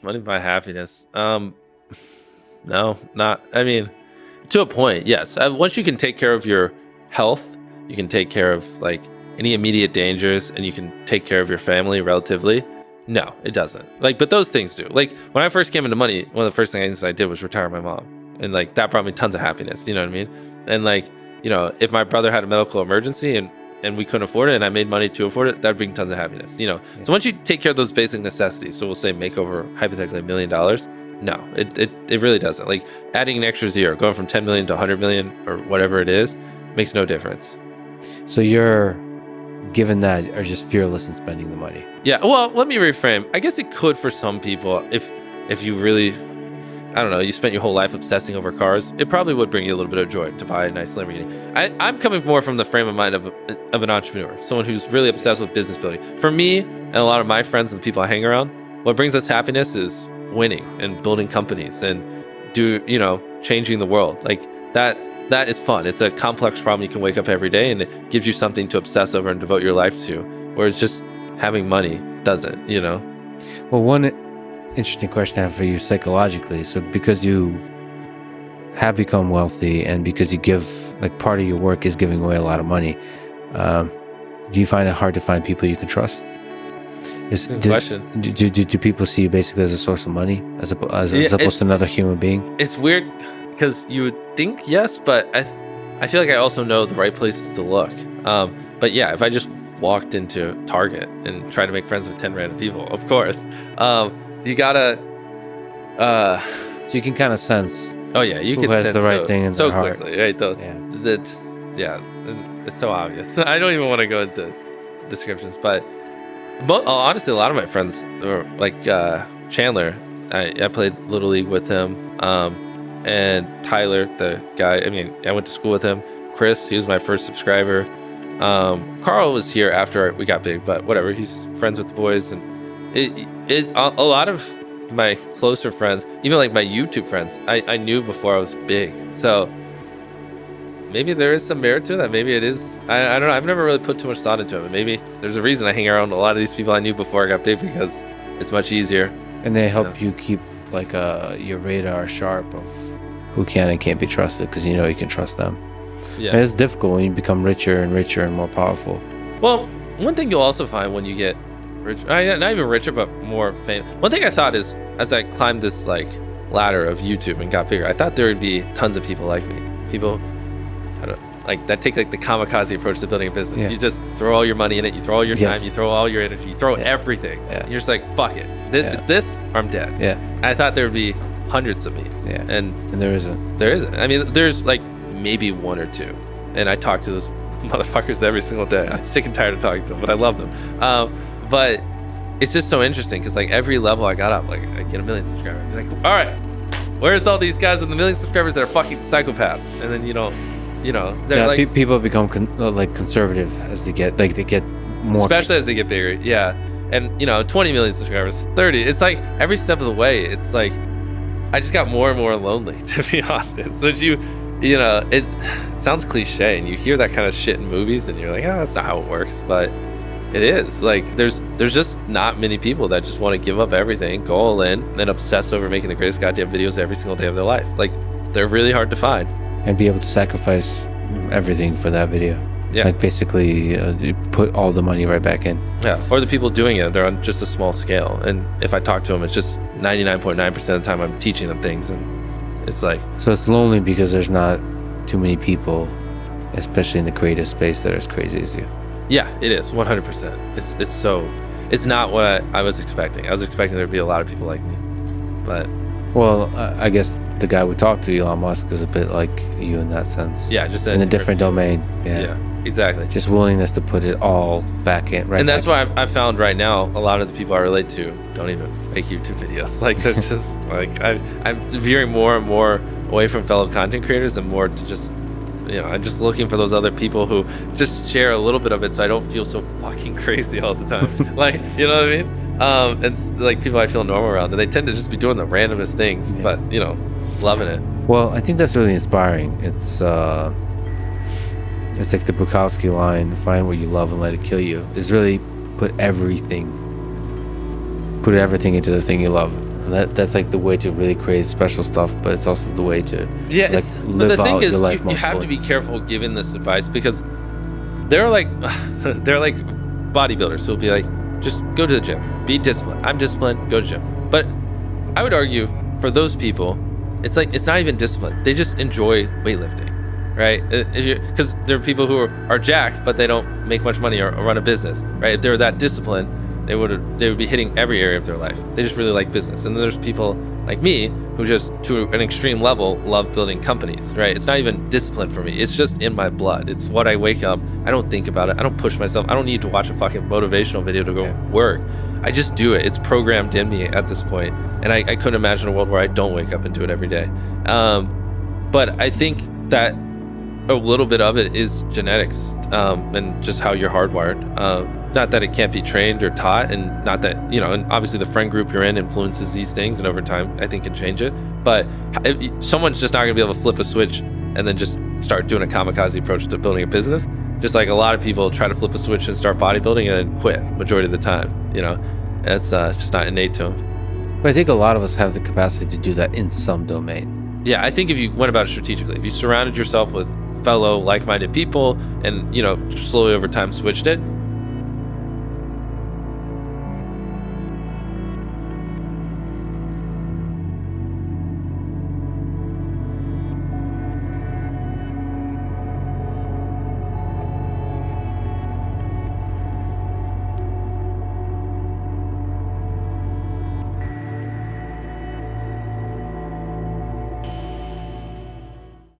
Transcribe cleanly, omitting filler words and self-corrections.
Money buy happiness. No, not. I mean, to a point, yes. Once you can take care of your health, you can take care of like any immediate dangers, and you can take care of your family relatively. No, it doesn't. Like, but those things do. Like when I first came into money, one of the first things I did was retire my mom, and like that brought me tons of happiness. You know what I mean? And like, if my brother had a medical emergency and we couldn't afford it, and I made money to afford it, that'd bring tons of happiness. Yeah. So once you take care of those basic necessities, so we'll say make over hypothetically $1 million. No, it really doesn't. Like adding an extra zero, going from 10 million to 100 million or whatever it is, makes no difference. So you're, given that, are just fearless in spending the money. Yeah. Well, let me reframe. I guess it could for some people if you really, I don't know, you spent your whole life obsessing over cars, it probably would bring you a little bit of joy to buy a nice Lamborghini. I'm coming more from the frame of mind of an entrepreneur, someone who's really obsessed with business building. For me and a lot of my friends and the people I hang around, what brings us happiness is winning and building companies and changing the world. Like that is fun. It's a complex problem you can wake up every day, and it gives you something to obsess over and devote your life to, whereas just having money doesn't. Well, one interesting question I have for you psychologically. So because you have become wealthy and because you give, like, part of your work is giving away a lot of money, do you find it hard to find people you can trust? Good question. Do people see you basically as a source of money as opposed to another human being? It's weird because you would think yes, but I feel like I also know the right places to look. But yeah, if I just walked into Target and tried to make friends with 10 random people, of course, you gotta. So you can kind of sense. Oh yeah, you who can has sense the right thing in so their heart. quickly, right? It's so obvious. I don't even want to go into descriptions, but honestly, a lot of my friends are like Chandler. I played Little League with him, and Tyler, the guy. I mean, I went to school with him. Chris, he was my first subscriber. Carl was here after we got big, but whatever. He's friends with the boys, and it is a lot of my closer friends, even like my YouTube friends, I knew before I was big. So maybe there is some merit to that. Maybe it is. I don't know. I've never really put too much thought into it. But maybe there's a reason I hang around a lot of these people I knew before I got big, because it's much easier. And they help you keep like your radar sharp of who can and can't be trusted, because you can trust them. Yeah, and it's difficult when you become richer and richer and more powerful. Well, one thing you'll also find when you get rich, not even richer, but more famous. One thing I thought is, as I climbed this like ladder of YouTube and got bigger, I thought there would be tons of people like me. People, like that take like the kamikaze approach to building a business. Yeah. You just throw all your money in it, you throw all your time, you throw all your energy, you throw everything. Yeah. You're just like, fuck it. It's this, or I'm dead. Yeah. I thought there would be hundreds of me. Yeah. And there isn't. There isn't. I mean, there's like maybe one or two. And I talk to those motherfuckers every single day. I'm sick and tired of talking to them, but I love them. But it's just so interesting because like every level I got up, like I get 1 million subscribers. I'm like, all right, where's all these guys with the 1 million subscribers that are fucking psychopaths? And then they're like, people become conservative as they get more, especially as they get bigger. Yeah, and 20 million subscribers, 30. It's like every step of the way, it's like I just got more and more lonely, to be honest. So it sounds cliche, and you hear that kind of shit in movies, and you're like, oh, that's not how it works, but it is. Like there's just not many people that just want to give up everything, go all in, and then obsess over making the greatest goddamn videos every single day of their life. Like they're really hard to find. And be able to sacrifice everything for that video. Yeah. Like basically put all the money right back in. Yeah. Or the people doing it, they're on just a small scale. And if I talk to them, it's just 99.9% of the time I'm teaching them things. And it's like. So it's lonely because there's not too many people, especially in the creative space, that are as crazy as you. Yeah, it is 100%. It's not what I was expecting. I was expecting there'd be a lot of people like me, but. Well, I guess the guy we talked to, Elon Musk, is a bit like you in that sense. Yeah, just in a different domain. Yeah, exactly. Just willingness to put it all back in. Right. And that's why I found right now a lot of the people I relate to don't even make YouTube videos. Like they're just like I'm veering more and more away from fellow content creators and more to just I'm just looking for those other people who just share a little bit of it, so I don't feel so fucking crazy all the time. Like, you know what I mean? And like people I feel normal around, and they tend to just be doing the randomest things, but loving it. Well, I think that's really inspiring. It's like the Bukowski line, find what you love and let it kill you, is really put everything into the thing you love. And that's like the way to really create special stuff, but it's also the way to Yeah, like but live the thing out is, your life you most have to fully. be careful giving this advice, because they're like they're like bodybuilders who'll be like, just go to the gym, be disciplined. I'm disciplined, go to the gym. But I would argue for those people, it's like it's not even discipline. They just enjoy weightlifting, right? Because there are people who are jacked, but they don't make much money or run a business, right? If they're that disciplined, they would be hitting every area of their life. They just really like business. And then there's people like me who just to an extreme level love building companies, right? It's not even discipline for me. It's just in my blood. It's what I wake up. I don't think about it. I don't push myself. I don't need to watch a fucking motivational video to go work. I just do it. It's programmed in me at this point. And I couldn't imagine a world where I don't wake up and do it every day. But I think that a little bit of it is genetics, and just how you're hardwired. Not that it can't be trained or taught, and not that, and obviously the friend group you're in influences these things, and over time I think can change it. But someone's just not gonna be able to flip a switch and then just start doing a kamikaze approach to building a business. Just like a lot of people try to flip a switch and start bodybuilding and then quit majority of the time. It's just not innate to them. But I think a lot of us have the capacity to do that in some domain. Yeah, I think if you went about it strategically, if you surrounded yourself with fellow like-minded people and slowly over time switched it,